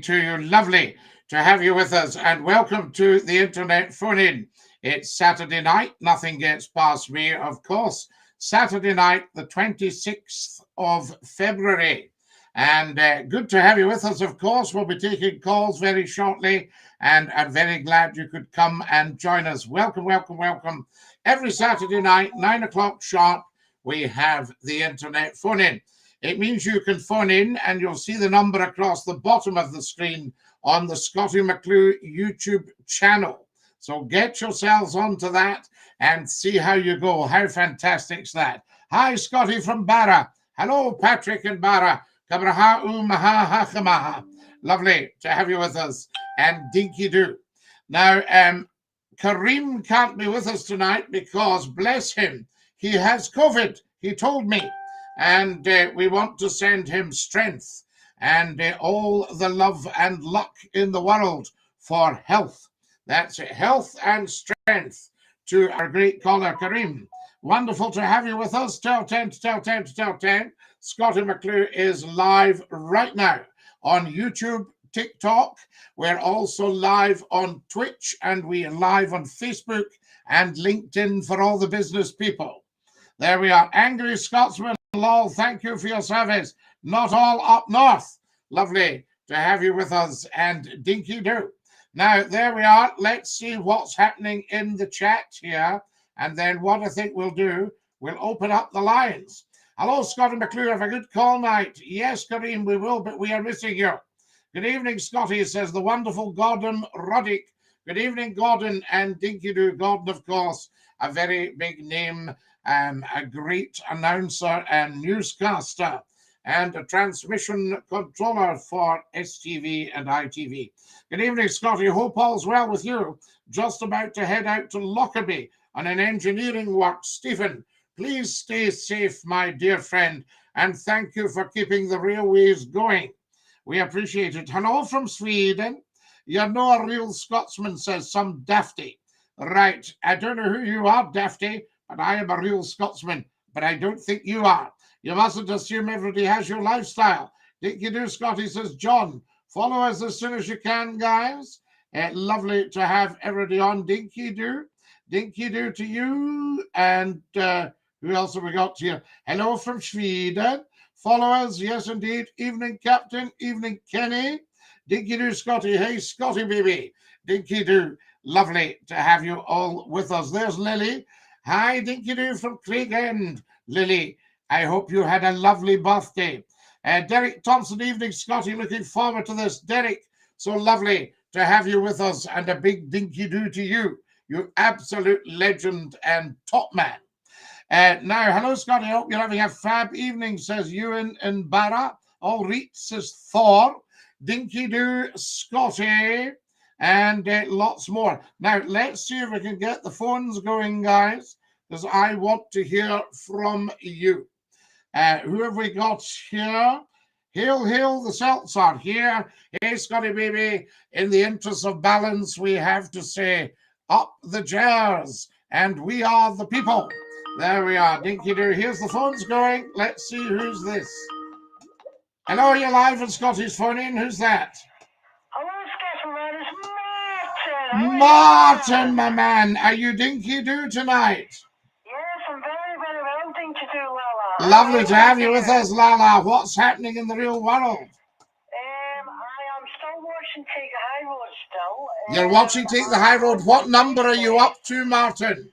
To you. Lovely to have you with us, and welcome to the internet phone in. It's Saturday night, nothing gets past me, of course. Saturday night, the 26th of February. And good to have you with us, of course. We'll be taking calls very shortly, and I'm very glad you could come and join us. Welcome, welcome, welcome. Every Saturday night, 9 o'clock sharp, we have the internet phone in. It means you can phone in, and you'll see the number across the bottom of the screen on the Scottie McCLUE YouTube channel. So get yourselves onto that and see how you go. How fantastic's that? Hi, Scottie from Barra. Hello, Patrick in Barra. Kabraha maha hakamaha. Lovely to have you with us. And DINKY-DOO. Now, Kareem can't be with us tonight because, bless him, he has COVID. He told me. And we want to send him strength and all the love and luck in the world for health. That's it, health and strength to our great caller, Kareem. Wonderful to have you with us. Tell 10 to tell 10 to tell 10. Scottie McCLUE is live right now on YouTube, TikTok. We're also live on Twitch, and we are live on Facebook and LinkedIn for all the business people. There we are. Angry Scotsman. Lol, thank you for your service. Not all up north. Lovely to have you with us, and DINKY-DOO. Now, there we are. Let's see what's happening in the chat here. And then what I think we'll do, we'll open up the lines. Hello, Scottie McCLUE. Have a good call night. Yes, Kareem, we will, but we are missing you. Good evening, Scottie, says the wonderful Gordon Roddick. Good evening, Gordon, and DINKY-DOO. Gordon, of course, a very big name. A great announcer and newscaster, and a transmission controller for STV and ITV. Good evening, Scottie. Hope all's well with you. Just about to head out to Lockerbie on an engineering work. Stephen, please stay safe, my dear friend, and thank you for keeping the railways going. We appreciate it. Hello from Sweden. You're not a real Scotsman, says some Dafty. Right, I don't know who you are, Dafty, but I am a real Scotsman, but I don't think you are. You mustn't assume everybody has your lifestyle. DINKY-DOO, Scottie, says John. Follow us as soon as you can, guys. Lovely to have everybody on. DINKY-DOO. DINKY-DOO to you. And who else have we got here? Hello from Sweden. Follow us, yes, indeed. Evening, Captain. Evening, Kenny. DINKY-DOO, Scottie. Hey, Scottie, baby. DINKY-DOO. Lovely to have you all with us. There's Lily. Hi, DINKY-DOO from Craigend. Lily, I hope you had a lovely birthday. Derek Thompson, evening, Scottie. Looking forward to this. Derek, so lovely to have you with us, and a big DINKY-DOO to you. You absolute legend and top man. Now, hello, Scottie. I hope you're having a fab evening, says Ewan in Barra. All right, says Thor. DINKY-DOO, Scottie. And lots more. Now, let's see if we can get the phones going, guys, because I want to hear from you. Who have we got here? Hail, hail, the Celts are here. Hey, Scottie, baby, in the interest of balance, we have to say, up the Jers, and we are the people. There we are, DINKY-DOO. Here's the phones going. Let's see who's this. Hello, you're live on Scottie's phone in. Who's that? Martin, my man, are you DINKY-DOO tonight? Yes, I'm very, very well, DINKY-DOO, Lala. Lovely to have you with us, Lala. What's happening in the real world? I am still watching Take the High Road still. You're watching Take the High Road. What number are you up to, Martin?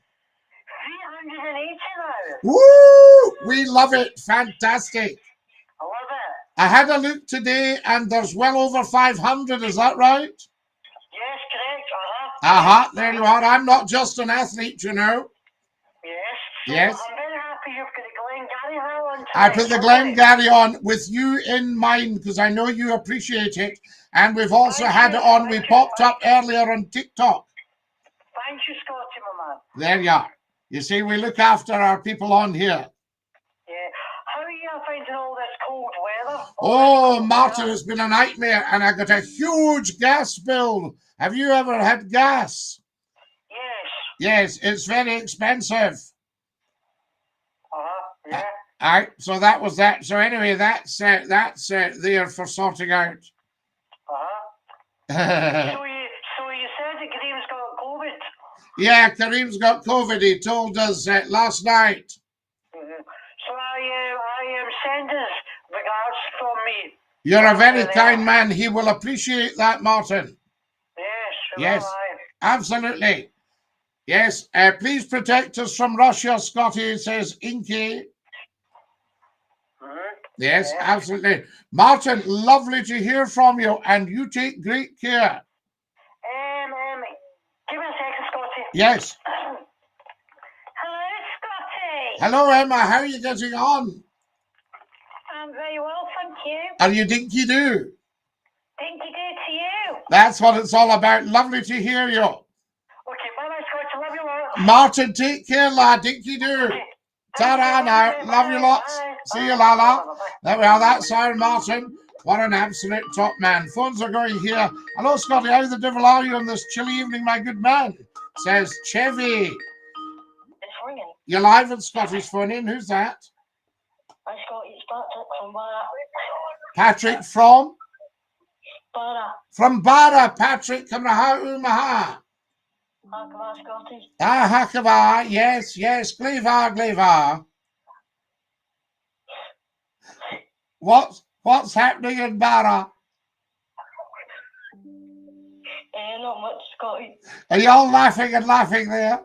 380 now. Woo! We love it. Fantastic. I love it. I had a look today, and there's well over 500. Is that right? Yes, correct. There you are. I'm not just an athlete, you know. Yes. Yes. I'm very happy you've got the Glengarry on tonight. I put the Glengarry on with you in mind because I know you appreciate it. And we've also had it on. We popped up earlier on TikTok. Thank you, Scottie, my man. There you are. You see, we look after our people on here. Yeah. How are you finding all this cold weather? Oh, Martin, it's been a nightmare, and I got a huge gas bill. Have you ever had gas? Yes. Yes, it's very expensive. Yeah. All right, so that was that. So anyway, that's there for sorting out. So you said that Graham's got COVID. Yeah, Kareem's got COVID. He told us last night. So I send his regards from me. You're a very kind man. He will appreciate that, Martin. Yes. Yes, Well, absolutely. Yes, please protect us from Russia, Scottie, says Inky. Yes, absolutely. Martin, lovely to hear from you, and you take great care. Give me a second, Scottie. Yes. Hello, Scottie. Hello, Emma. How are you getting on? I'm very well, thank you. Are you dinky-doo? Dinky-doo to you. That's what it's all about. Lovely to hear you. Okay, bye-bye, Scottie. Love you lot. Martin, take care, lad. Dinky-doo. Okay. Ta-da now. Love you lots. See you, Lala. There we are. That's our Martin. What an absolute top man. Phones are going here. Hello, Scottie. How the devil are you on this chilly evening, my good man? Says Chevy. It's ringing. You're live on Scottie's phone in. Who's that? Hi, Scottie. It's Patrick from Barra. Patrick from? Barra. From Barra, Patrick. Kamraha Umaha. Hakava, Scottie. Ah, Hakava. Yes, yes. Glevar, Glevar. What's happening in Barra? Not much, Scottie. Are you all laughing and laughing there?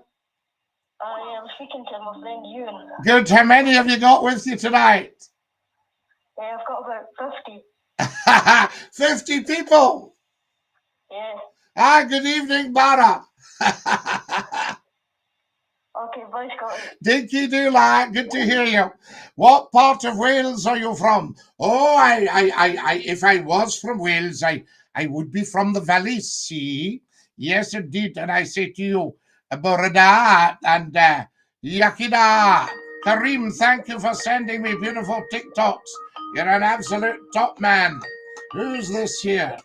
I am speaking to my friend Ewan. Good. How many have you got with you tonight? I've got about 50. 50 people. Yeah. Ah, good evening, Barra. Okay, bye, Scottie. Dinky-doo, lad. Good to hear you. What part of Wales are you from? Oh, if I was from Wales, I would be from the Valley Sea. Yes, indeed. And I say to you, Borada and Yakida. Kareem, thank you for sending me beautiful TikToks. You're an absolute top man. Who's this here?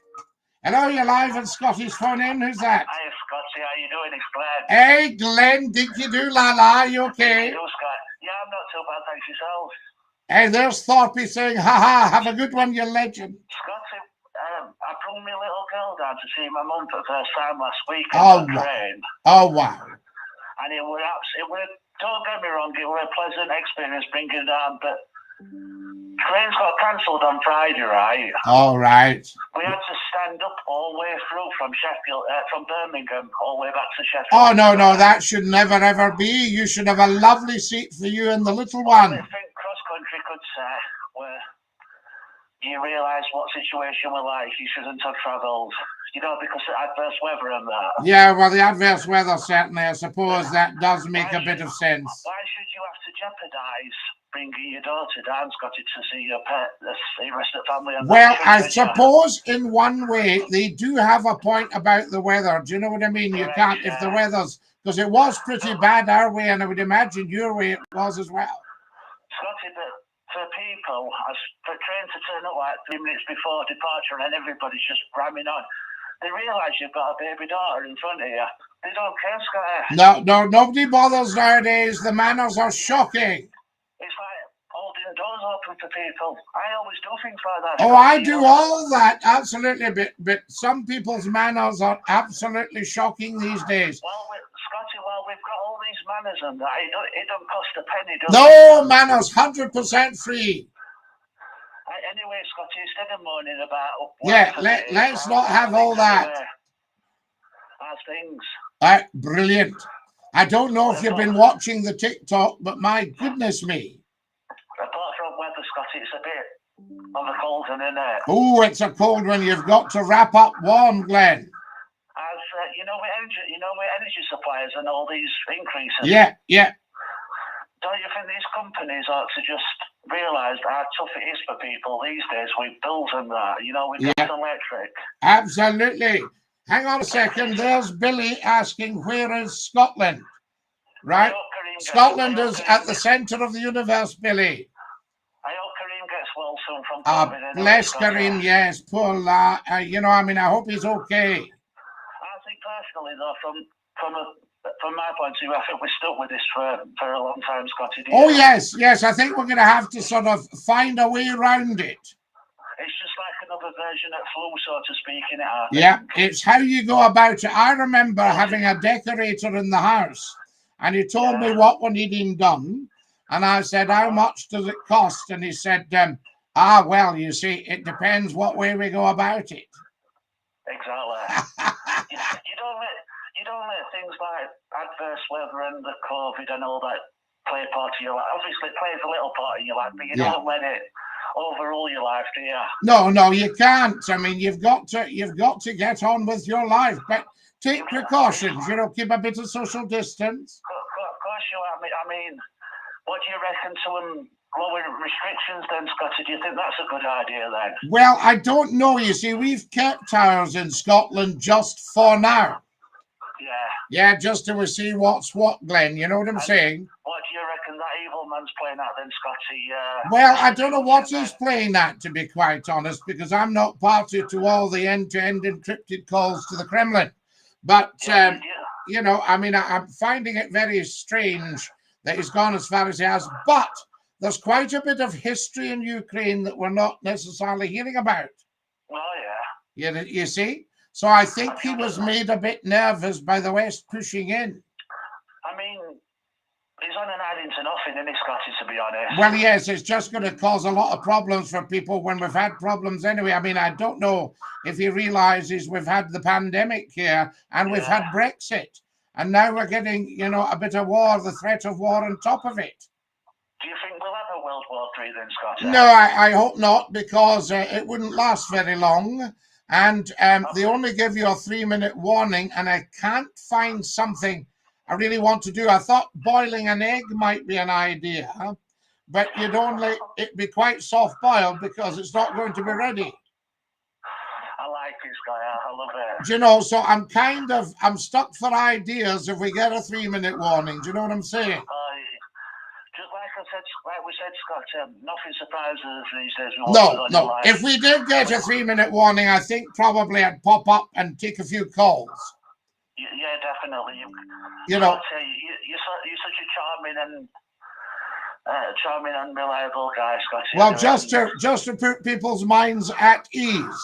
Hello, you're live on Scottie's phone in. Who's that? Hi, Scottie. How you doing? It's Glenn. Hey, Glenn. Dinky-doo, la. You okay? Hello, Scott. Yeah, I'm not too bad, thanks yourself. Hey, there's Thorpey saying, ha, have a good one, you legend. Scottie, I brought my little girl down to see my mum for the first time last week Oh, on the train. Oh, wow. And don't get me wrong, it was a pleasant experience bringing her down, but trains got cancelled on Friday, right? All right. We had to stand up all the way through from Birmingham, all the way back to Sheffield. Oh, no, that should never, ever be. You should have a lovely seat for you and the little one. I think cross-country could say where you realise what situation we're like, you shouldn't have travelled, because of adverse weather and that. Yeah, well, the adverse weather, certainly, I suppose that does make a bit of sense. Why should you have to jeopardise bringing your daughter down, Scottie, to see your pet, the rest of the family? Well, I suppose in one way they do have a point about the weather. Do you know what I mean? You can't, if the weather's, because it was pretty bad our way, and I would imagine your way it was as well. Scottie, but for people, for train to turn up like 3 minutes before departure and everybody's just ramming on, they realise you've got a baby daughter in front of you. They don't care, Scottie. No, nobody bothers nowadays. The manners are shocking. It's like holding doors open for people. I always do things like that. Oh, I do all that, absolutely. But some people's manners are absolutely shocking these days. Well, Scottie, we've got all these manners and that. It don't cost a penny, does it? No, manners, 100% free. Anyway, Scottie, instead of moaning about... let's not have all that. How's things? Brilliant. I don't know if you've been watching the TikTok, but my goodness me. Apart from weather, Scottie, it's a bit of a cold one, isn't it? Oh, it's a cold one. You've got to wrap up warm, Glenn. As with energy suppliers and all these increases. Yeah. Don't you think these companies ought to just realise how tough it is for people these days with bills and that, with gas and electric? Absolutely. Hang on a second. There's Billy asking, where is Scotland? Right? Scotland is at the centre of the universe, Billy. I hope Kareem gets well soon from COVID. Bless Kareem, yes. Poor lad. I hope he's okay. I think personally, though, from my point of view, I think we're stuck with this for a long time, Scottie. Oh, yes. I think we're going to have to sort of find a way around it. It's just like another version of flu, so to speak, in it. I Yeah, think. it's how you go about it. I remember having a decorator in the house, and he told me what we needing done, and I said, "How much does it cost?" And he said, well, you see, it depends what way we go about it." Exactly. you don't let things like adverse weather and the COVID and all that play a part in your life. Obviously, it plays a little part in your life, but you don't let it overrule your life, do you? No, you can't. I mean, you've got to get on with your life, but take precautions. Keep a bit of social distance. Of course you are. I mean, what do you reckon to them lowering restrictions then, Scottie? Do you think that's a good idea then? Well, I don't know. You see, we've kept ours in Scotland just for now. Yeah, just to see what's what, Glenn. You know what I'm saying? What do you reckon that evil man's playing at then, Scottie? Well, I don't know what he's playing at, to be quite honest, because I'm not party to all the end-to-end encrypted calls to the Kremlin. But, I mean, I'm finding it very strange that he's gone as far as he has. But there's quite a bit of history in Ukraine that we're not necessarily hearing about. Oh, yeah. You see? So I think he was made a bit nervous by the West pushing in. I mean, he's on an adding to nothing, isn't he, Scottie, to be honest? Well, yes, it's just going to cause a lot of problems for people when we've had problems anyway. I mean, I don't know if he realizes we've had the pandemic here and we've had Brexit. And now we're getting, a bit of war, the threat of war on top of it. Do you think we'll have a World War III then, Scottie? No, I hope not, because it wouldn't last very long. And they only give you a 3-minute warning, and I can't find something I really want to do. I thought boiling an egg might be an idea, but it'd be quite soft boiled because it's not going to be ready. I like this guy. I love it. So I'm stuck for ideas if we get a 3-minute warning. Do you know what I'm saying? Just like we said, Scott, nothing surprises us these days. No. If we did get a 3-minute warning, I think probably I'd pop up and take a few calls. Yeah, definitely. You're such a charming and reliable guy, Scottie. Well, just to put people's minds at ease.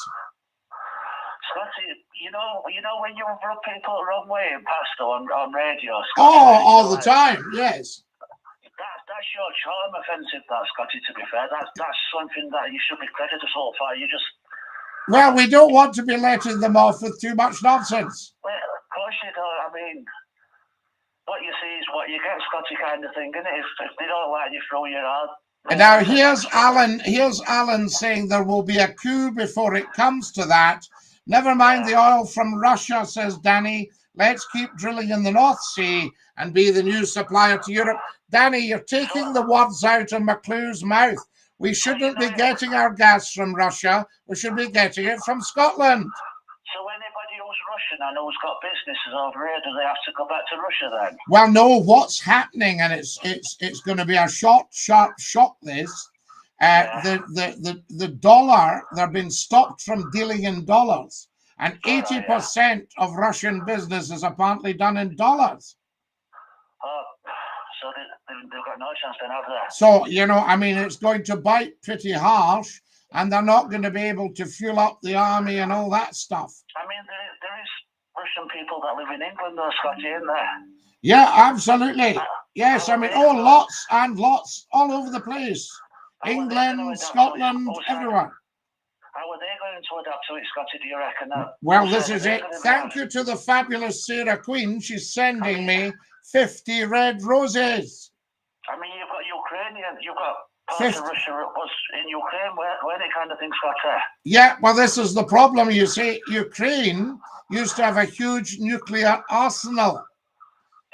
Scottie, you know when you rub people the wrong way in pasta on radio, Scottie? All the time, yes. That's your charm offensive, that, Scottie, to be fair. That's something that you should be credited for. Well, we don't want to be letting them off with too much nonsense. Well, of course you don't. I mean, what you see is what you get, Scottie, kind of thing, isn't it? If they don't like you, throw your heart. Now, here's Alan saying there will be a coup before it comes to that. Never mind the oil from Russia, says Danny. Let's keep drilling in the North Sea and be the new supplier to Europe. Danny, you're taking the words out of McClue's mouth. We shouldn't be getting our gas from Russia. We should be getting it from Scotland. So anybody who's Russian and who's got businesses over here, do they have to go back to Russia then? Well, no, what's happening, and it's going to be a sharp shock, this. The dollar, they've been stopped from dealing in dollars. And 80% of Russian business is apparently done in dollars. So they've got no chance then, have they? So, I mean, it's going to bite pretty harsh, and they're not going to be able to fuel up the army and all that stuff. I mean, there is Russian people that live in England, though, Scottie, isn't there? Yeah, absolutely. Yes, I mean, lots and lots all over the place. England, Scotland, everywhere. How are they going to adapt to it, Scottie, do you reckon? Well, this is it. Thank you to the fabulous Sarah Queen. She's sending me 50 red roses. I mean, you've got Ukrainian, you've got parts of Russia was in Ukraine, where they kind of things got there. Yeah, well, this is the problem. You see, Ukraine used to have a huge nuclear arsenal.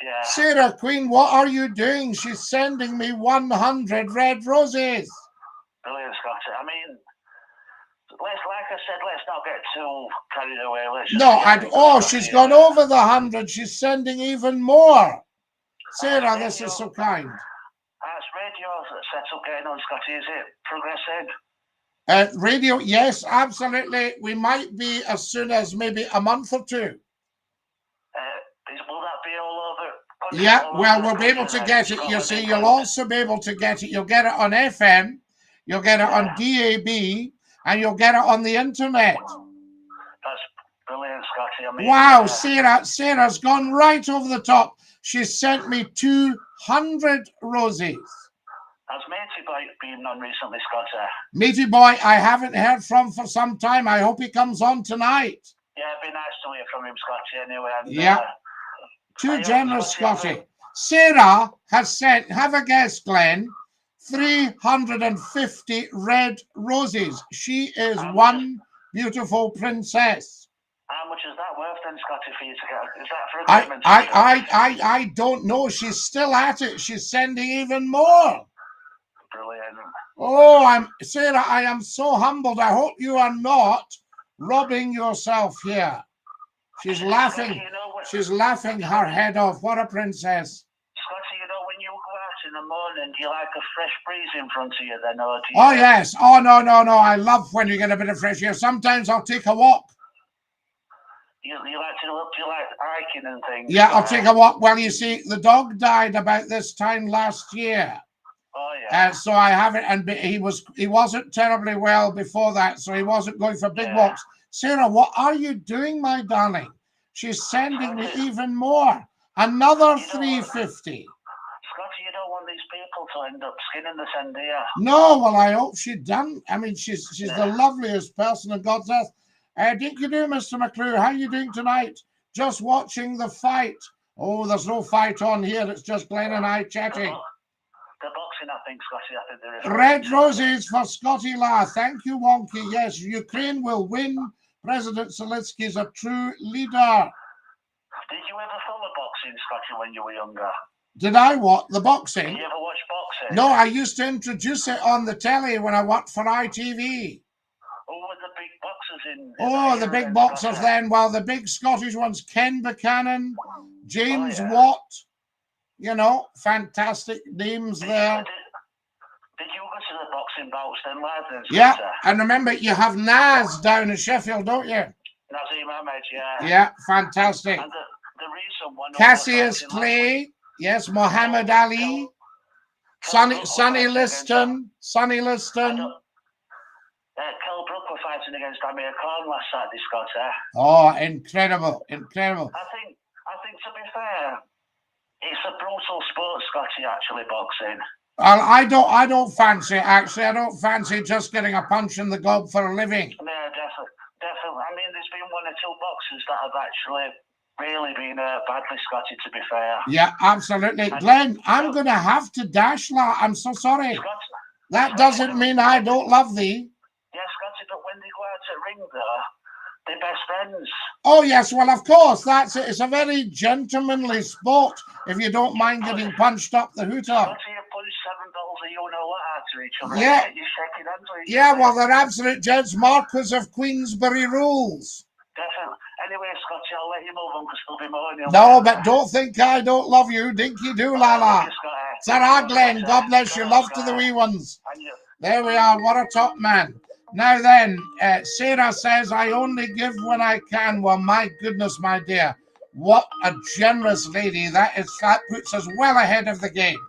Yeah. Sarah Queen, what are you doing? She's sending me 100 red roses. Brilliant, Scottie. I mean, like I said, let's not get too carried away. She's gone over the 100. She's sending even more. Sarah, this is so kind. That's radio set up getting on, Scottie. Is it progressing? Radio, yes, absolutely. We might be as soon as maybe a month or two. Will that be all over? Yeah, well, we'll be able to get it. You see, you'll also be able to get it. You'll get it on FM. You'll get it on DAB. and you'll get it on the internet. That's brilliant, Scottie. I mean, Wow, Sarah's gone right over the top. She sent me 200 roses. Has Matey Boy been on recently, Scottie? Matey Boy, I haven't heard from for some time. I hope he comes on tonight. Yeah, it'd be nice to hear from him, Scottie, anyway. And, Yeah. Too generous, Scottie. Sarah has sent, have a guess, Glenn, 350 red roses. She is one beautiful princess. How much is that worth then, Scottie, for you to get? Is that for a commitment? I don't know. She's still at it. She's sending even more. Brilliant. Oh, Sarah, I am so humbled. I hope you are not robbing yourself here. She's laughing. She's laughing her head off. What a princess. Scottie, you know, when you go out in the morning, do you like a fresh breeze in front of you then? Or do you... Oh, yes. Oh, no. I love when you get a bit of fresh air. Sometimes I'll take a walk. You like hiking and things? Yeah, I'll take a walk. Well, you see, the dog died about this time last year. Oh, yeah. So I haven't, and he wasn't terribly well before that, so he wasn't going for big walks. Sarah, what are you doing, my darling? She's sending me even more. Another 350. Scottie, you don't want these people to end up skinning the send here. No, well, I hope she doesn't. I mean, she's the loveliest person on God's earth. DINKY-DOO, Mr. McCLUE, how are you doing tonight? Just watching the fight. Oh, there's no fight on here. It's just Glenn and I chatting. The boxing, I think, Scottie, I think there is. Red roses for Scottie La. Thank you, Wonky. Yes, Ukraine will win. President Zelensky is a true leader. Did you ever follow boxing, Scottie, when you were younger? Did I what? The boxing? Did you ever watch boxing? No, I used to introduce it on the telly when I worked for ITV. Oh, were the big boxers in Oh, the big boxers then. Well, the big Scottish ones, Ken Buchanan, James Watt. You know, fantastic names there. Did you go to the boxing bouts then, lads? Yeah, and remember, you have Naz down in Sheffield, don't you? Nazim Ahmed, yeah. Yeah, fantastic. And the recent one... Cassius Clay, yes, Muhammad Ali, Sonny Liston. Kel Brook were fighting against Amir Khan last Saturday, Scottie. Oh, incredible. I think, to be fair, it's a brutal sport, Scottie, actually, boxing. Well, I don't fancy it, actually. I don't fancy just getting a punch in the gob for a living. Yeah, definitely. I mean, there's been one or two boxers that have actually really been badly, Scottie, to be fair. Yeah, absolutely. Glenn, I'm going to have to dash that. I'm so sorry. That doesn't mean I don't love thee. Yeah, Scottie, but when they go out to ring there, they're best friends. Oh, yes, well, of course, that's it. It's a very gentlemanly sport, if you don't mind getting punched up the hooter. Scottie, you punch 7 balls of you-know-what out to each other. Yeah. You're shaking hands with each Yeah, other. well, they're absolute gents. Marquis of Queensberry rules. Definitely. Anyway, Scottie, I'll let you move on because there'll be more in your No, but don't think I don't love you. DINKY-DOO, Lala. Sarah Glenn, God bless you. Love to the wee ones. There we are. What a top man. Now then, Sarah says, I only give when I can. Well, my goodness, my dear. What a generous lady. That puts us well ahead of the game.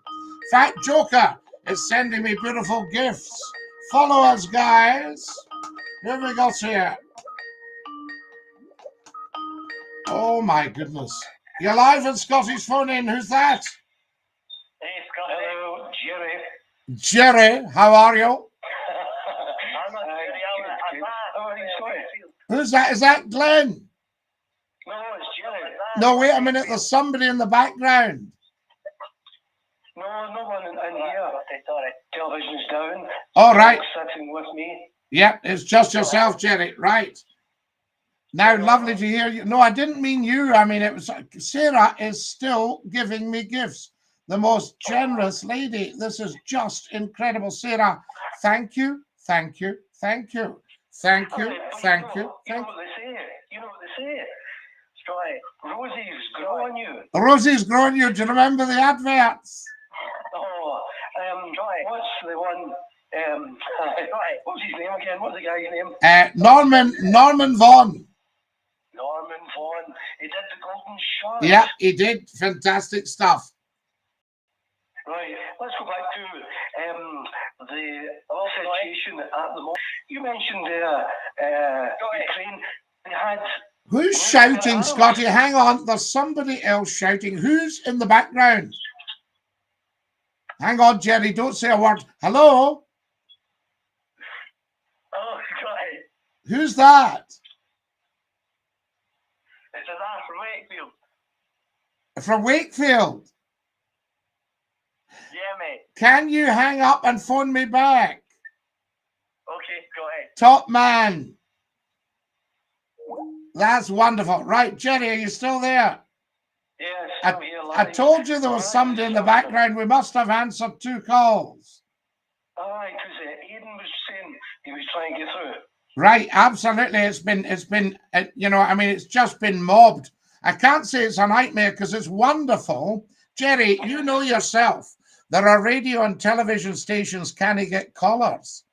Fat Joker is sending me beautiful gifts. Follow us, guys. Who have we got here? Oh, my goodness. You're live on Scotty's phone in. Who's that? Hey, Scottie. Hello, Jerry. Jerry, how are you? Who's that? Is that Glenn? No, it's Jerry. No, wait a minute. There's somebody in the background. No one in here. Sorry. Television's down. All right. Sitting with me. Yep, it's just yourself, Jerry. Right. Now, lovely to hear you. No, I didn't mean you. I mean, it was Sarah is still giving me gifts. The most generous lady. This is just incredible. Sarah, thank you, thank you, thank you, thank you, thank you. You know what they say? You know what they say? Scottie, Rosie's growing you. Rosie's growing you. Do you remember the adverts? Oh, what's the one? What's his name again? What's the guy's name? Norman Vaughan. Norman Vaughan. He did the golden shot. Yeah, he did. Fantastic stuff. Right, let's go back to the situation at the moment. you mentioned Ukraine. They had. Who's shouting, Scottie? Hang on, there's somebody else shouting. Who's in the background? Hang on, Jerry, don't say a word. Hello? Oh, Scottie. Who's that? It's a that from Wakefield. From Wakefield. Yeah, mate. Can you hang up and phone me back? Okay, go ahead. Top man. That's wonderful. Right, Jerry, are you still there? Yes, I told you there was somebody in the background. We must have answered 2 calls. Aye, because Aidan was saying he was trying to get through. Right, absolutely. It's been, you know, I mean, it's just been mobbed. I can't say it's a nightmare because it's wonderful. Jerry, you know yourself, there are radio and television stations can't get callers.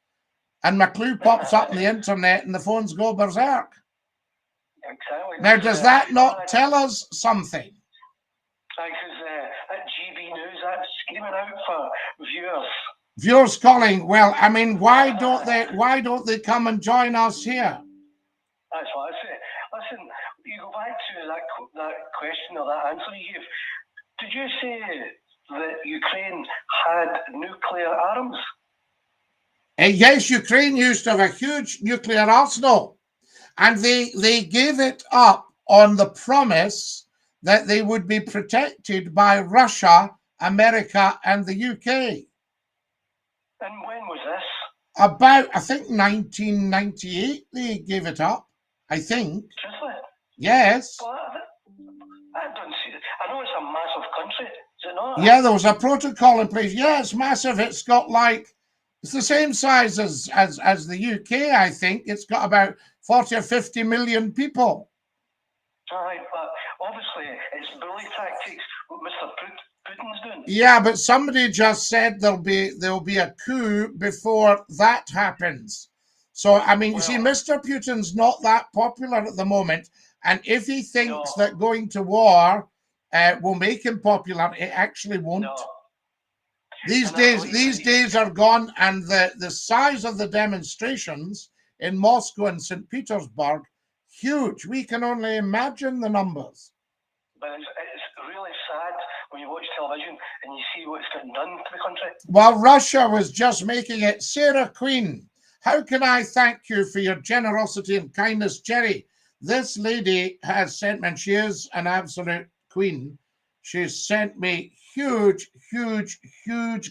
And McCLUE pops up on the internet and the phones go berserk. Exactly. Now, does that not tell us something? Because at GB News, that's screaming out for viewers. Viewers calling. Well, I mean, why don't they come and join us here? That's what I say. Listen, you go back to that question or that answer you gave. Did you say that Ukraine had nuclear arms? Yes, Ukraine used to have a huge nuclear arsenal, and they gave it up on the promise that they would be protected by Russia, America, and the UK. And when was this? About, I think, 1998 they gave it up, I think. Truthfully? Yes. Well, I don't see it. I know it's a massive country, is it not? Yeah, there was a protocol in place. Yeah, it's massive. It's got it's the same size as the UK, I think. It's got about 40 or 50 million people. Right, but obviously it's bully tactics what Mr. Putin's doing. Yeah, but somebody just said there'll be a coup before that happens. So, I mean, you see, Mr. Putin's not that popular at the moment. And if he thinks that going to war will make him popular, it actually won't. No. These days are gone, and the size of the demonstrations in Moscow and St. Petersburg, huge. We can only imagine the numbers. But it's really sad when you watch television and you see what's getting done to the country. Well, Russia was just making it. Sarah Queen, how can I thank you for your generosity and kindness, Jerry? This lady has sent me, and she is an absolute queen. She's sent me huge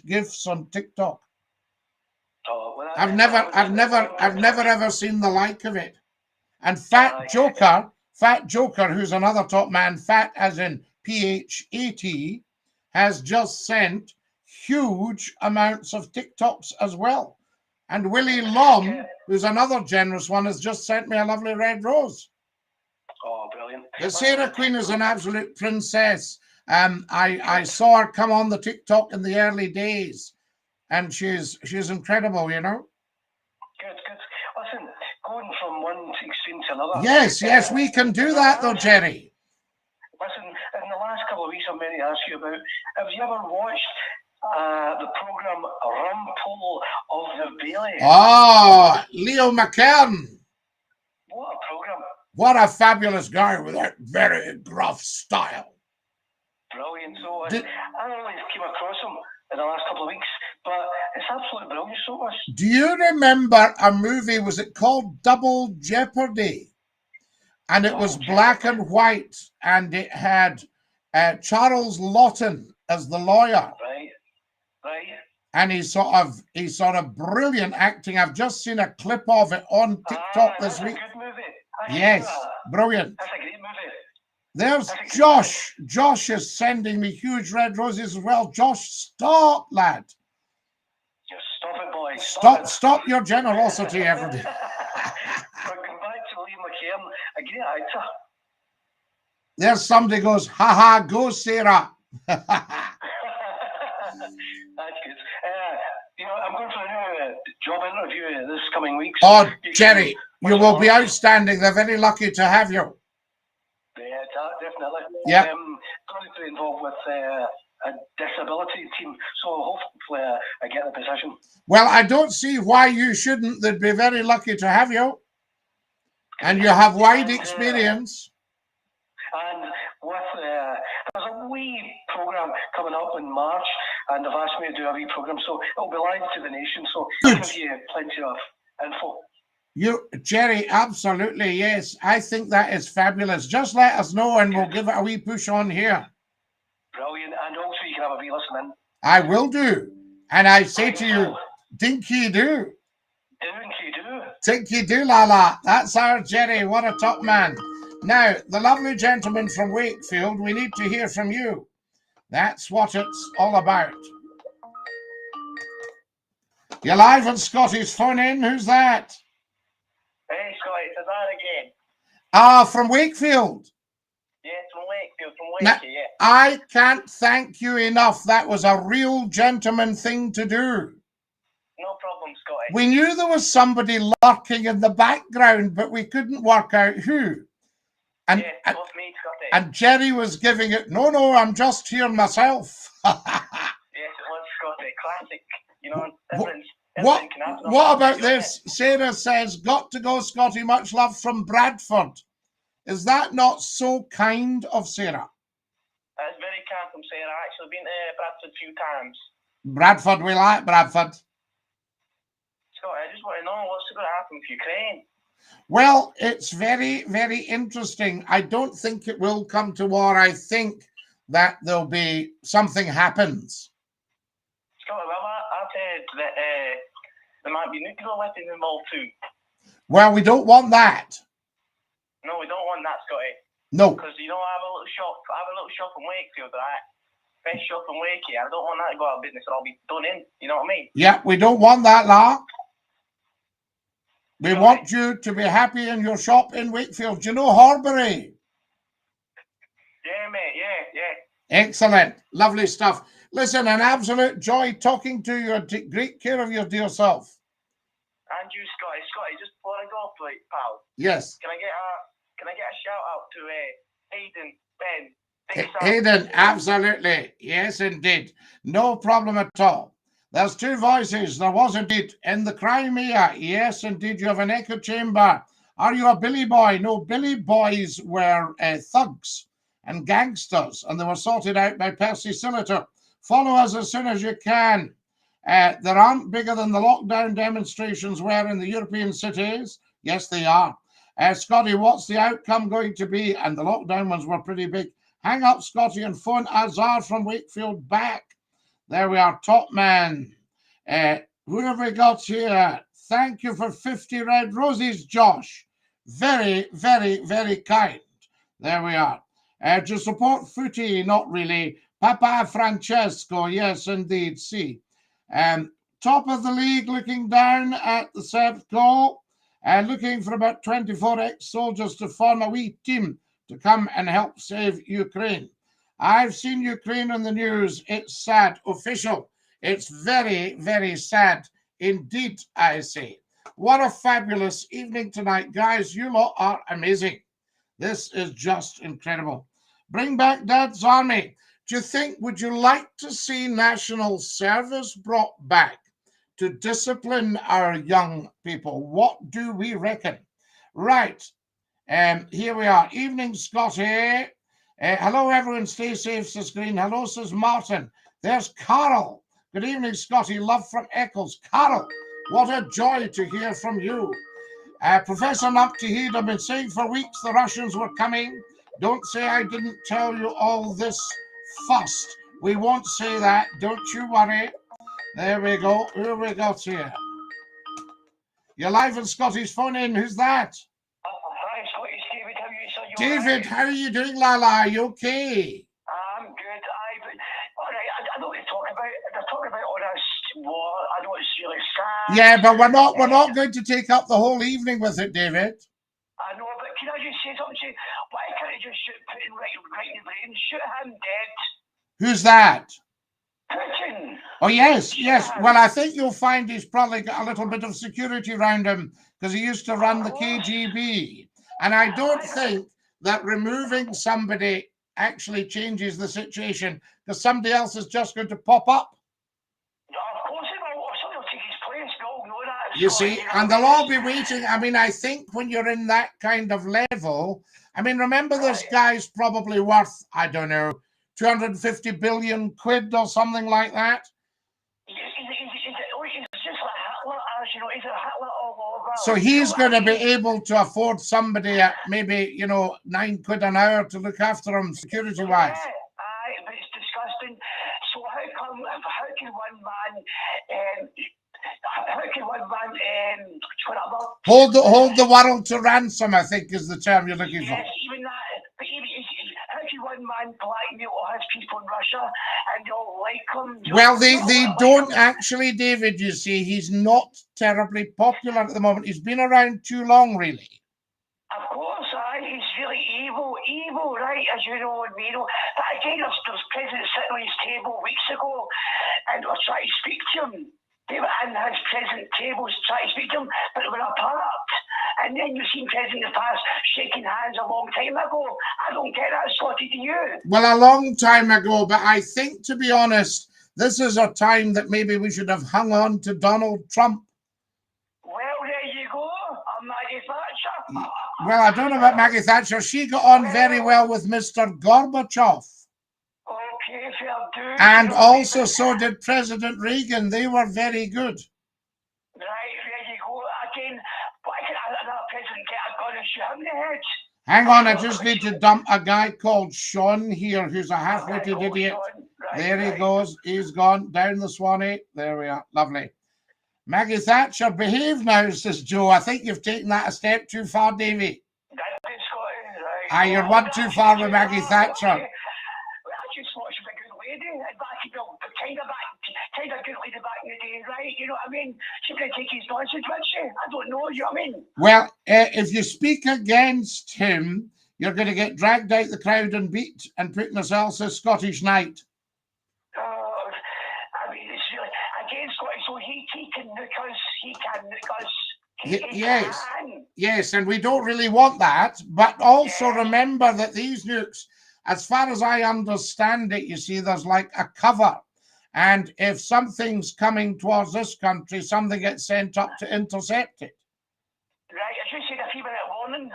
gifts on TikTok. Oh, well, I've never ever seen the like of it. And Fat Joker, who's another top man, fat as in PHAT, has just sent huge amounts of TikToks as well. And Willie Lom, who's another generous one, has just sent me a lovely red rose. Oh, brilliant. The Sarah Queen is an absolute princess. I saw her come on the TikTok in the early days, and she's incredible, you know. Good. Listen, going from one extreme to another. Yes, we can do that though, Jerry. Listen, in the last couple of weeks, I'm going to ask you about, have you ever watched the programme Rumpole of the Bailey? Oh, Leo McCann. What a programme. What a fabulous guy with that very gruff style. Brilliant. So I only came across him in the last couple of weeks, but it's absolutely brilliant. So much. Do you remember a movie, was it called Double Jeopardy? And it was black and white, and it had Charles Lawton as the lawyer. Right. And he's sort of brilliant acting. I've just seen a clip of it on TikTok this week. That's a good movie. Yes, brilliant. That's a great movie. There's Josh. Josh is sending me huge red roses as well. Josh, stop, lad. Just stop it, boy. Stop your generosity, everybody. Come back to Liam McCann, a great actor. There's somebody goes, haha, go, Sarah. That's good. I'm going for a new job interview this coming week. So oh, Jerry, you will be outstanding. They're very lucky to have you. Yeah, definitely. Yeah. Going to be involved with disability team. So hopefully I get the position. Well, I don't see why you shouldn't. They'd be very lucky to have you. And you have wide experience. And with there's a wee programme coming up in March, and they've asked me to do a wee programme, so it'll be live to the nation. So I'll give you plenty of info. Jerry, absolutely, yes. I think that is fabulous. Just let us know and we'll give it a wee push on here. Brilliant. And also you can have a wee listen in. I will do. And I say to you, Dinky-Doo. Dinky-Doo. Dinky-Doo, Lala. That's our Jerry. What a top man. Now, the lovely gentleman from Wakefield, we need to hear from you. That's what it's all about. You're live on Scottie's phone in. Who's that? Hey, Scottie, it's that again. Ah, from Wakefield. Yes, from Wakefield, from Wakey, yeah. I can't thank you enough. That was a real gentleman thing to do. No problem, Scottie. We knew there was somebody lurking in the background, but we couldn't work out who. And, yes, it was me, Scottie. And Jerry was giving it, no, I'm just here myself. Yes, it was Scottie. Classic, you know, difference. What about this? Sarah says, got to go, Scottie. Much love from Bradford. Is that not so kind of Sarah? That's very kind from Sarah. I've actually been to Bradford a few times. Bradford, we like Bradford. Scottie, I just want to know what's going to happen with Ukraine. Well, it's very, very interesting. I don't think it will come to war. I think that there'll be something happens. Scottie, well, I've heard that there might be nuclear weapons involved too. Well, we don't want that. No, we don't want that, Scottie. No. Because, you know, I have a little shop in Wakefield, right? Best shop in Wakey. I don't want that to go out of business or I'll be done in. You know what I mean? Yeah, we don't want that, La. We want you to be happy in your shop in Wakefield. Do you know Horbury? Yeah, mate. Yeah. Excellent. Lovely stuff. Listen, an absolute joy talking to you. Take great care of your dear self. And you, Scottie. Scottie, just before I go, please, pal. Yes. Can I get a shout out to Aidan, Ben? Aidan, absolutely. Yes, indeed. No problem at all. There's two voices. There was indeed in the Crimea. Yes, indeed. You have an echo chamber. Are you a Billy Boy? No, Billy Boys were thugs and gangsters, and they were sorted out by Percy Silliter. Follow us as soon as you can. There aren't bigger than the lockdown demonstrations were in the European cities. Yes, they are. Scottie, what's the outcome going to be? And the lockdown ones were pretty big. Hang up, Scottie, and phone Azar from Wakefield back. There we are, top man. Who have we got here? Thank you for 50 red roses, Josh. Very, very, very kind. There we are. To support Footy, not really. Papa Francesco, yes, indeed. See. Top of the league, looking down at the seventh goal, looking for about 24 ex-soldiers to form a wee team to come and help save Ukraine. I've seen Ukraine on the news. It's sad. Official. It's very, very sad indeed, I say. What a fabulous evening tonight, guys. You lot are amazing. This is just incredible. Bring back Dad's Army. Do you think, would you like to see national service brought back to discipline our young people? What do we reckon? Right. Here we are. Evening, Scottie. Hello, everyone. Stay safe, says Green. Hello, says Martin. There's Carol. Good evening, Scottie. Love from Eccles. Carol, what a joy to hear from you. Professor Numpty, I've been saying for weeks the Russians were coming. Don't say I didn't tell you all this first. We won't say that. Don't you worry. There we go. Who have we got here? You're live on Scottie's phone in. Who's that? Hi, Scottie. David, how are you? So David, how are you doing, Lala? Are you okay? I'm good. All right, I don't want to talk about. They're talking about all this war. I know it's really sad. Yeah, but we're not going to take up the whole evening with it, David. I know, but can I just say something to you? Why can't I just shoot Putin right in the brain? Shoot him dead. Who's that? Putin. Oh, yes. Well, I think you'll find he's probably got a little bit of security around him because he used to run the KGB. And I don't think that removing somebody actually changes the situation, because somebody else is just going to pop up. Of course it will. Somebody will take his place. We all know that. You Scottie, see, know and what I they'll all mean? be waiting. I mean, I think when you're in that kind of level, I mean, remember this Right. guy's probably worth, I don't know, 250 billion quid or something like that. He's just like Hitler, as you know, he's a Hitler all over. So You know he's what going I to be mean? able to afford somebody at maybe, you know, 9 quid an hour to look after him security wise. Yeah, aye, but it's disgusting. So how can one man Hold the world to ransom, I think is the term you're looking for. yes, even that. But how can one man blackmail all his people in Russia and they all like him? Well, they don't actually, David, you see, he's not terribly popular at the moment. He's been around too long, really. Of course, he's really evil, right, as you know and we know. But again, there's presidents sitting on his table weeks ago and were trying to speak to him. They were in his president tables trying to speak to him, but they were apart. And then you've seen presidents in the past shaking hands a long time ago. I don't get that, Scottie, do you? Well, a long time ago, but I think, to be honest, this is a time that maybe we should have hung on to Donald Trump. Well, there you go. I'm Maggie Thatcher. Well, I don't know about Maggie Thatcher. She got on very well with Mr. Gorbachev. Okay, fair do. And You know, also so did President Reagan. They were very good. right, there you go. Again, why can another president get a gun and shoot him in the head? Hang on, I just need to dump a guy called Sean here, who's a half-witted Okay, idiot. Sean. There he right. goes. He's gone down the Swanee. There we are. Lovely. Maggie Thatcher, behave now, says Joe. I think you've taken that a step too far, Davy. That's it, Scottie, right. Ah, you're one too far with Maggie Thatcher. Okay. I just thought she was a good lady. And back, you know, kind of good lady back in the day, right? You know what I mean? She could take his nonsense, would she? I don't know, you know what I mean? Well, if you speak against him, you're going to get dragged out the crowd and beat and put in a cell, says Scottish Knight. I mean, it's really, again, Scottie, so he can nuke us. He can nuke us. He Yes. can. Yes, and we don't really want that. But also remember that these nukes, as far as I understand it, you see, there's like a cover. And if something's coming towards this country, something gets sent up to intercept it. Right, I should say a few minute warning.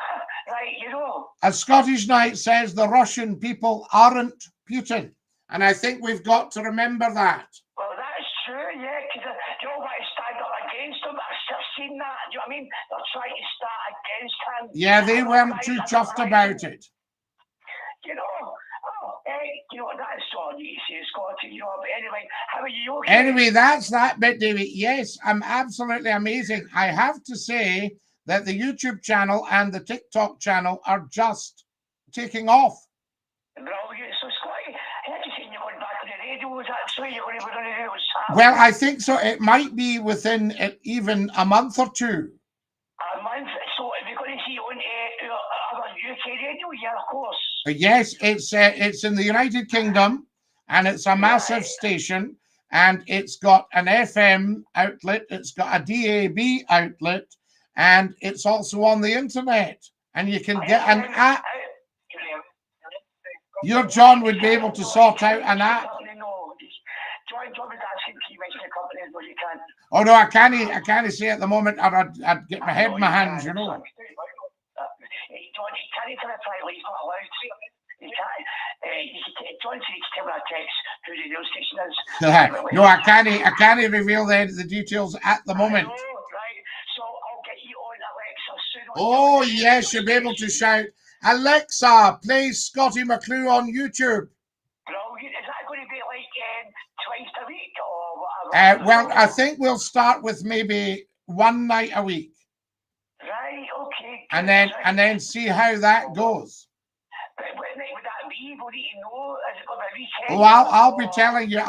Right, you know. As Scottish Knight says, the Russian people aren't Putin. And I think we've got to remember that. Well, that's true, yeah, because they all want to stand up against him. I've seen that, do you know what I mean? They're trying to stand against him. Yeah, they weren't too chuffed about it. You know, you know, that's all you say, Scottie, you know, but anyway, how are you? Okay? Anyway, that's that bit, David. Yes, I'm absolutely amazing. I have to say that the YouTube channel and the TikTok channel are just taking off. Brilliant. So, Scottie, I had to say you're going back to the radio. Is that so? You're going to be doing it? Well, I think so. It might be within even a month or two. A month. So, are we going to see you on other UK radio? Yeah, of course. Yes, it's in the United Kingdom, and it's a massive station, and it's got an FM outlet, it's got a DAB outlet, and it's also on the internet, and you can get an app. Your John would be able to sort out an app. Oh no, I can't say at the moment. I'd get my head in my hands, you know. John, he can't tell a private, he's not allowed to. He can't. John said he can tell me a text who the radio station is. No, I can't reveal the details at the moment. Right, so I'll get you on Alexa soon. Oh yes, you'll be able to shout, Alexa, play Scottie McCLUE on YouTube. Brilliant. Is that going to be like twice a week or whatever? Well, I think we'll start with maybe one night a week. Right, okay. And then see how that goes. But what night would that be? Will you know? Is it on a weekend? Oh, I'll be telling you.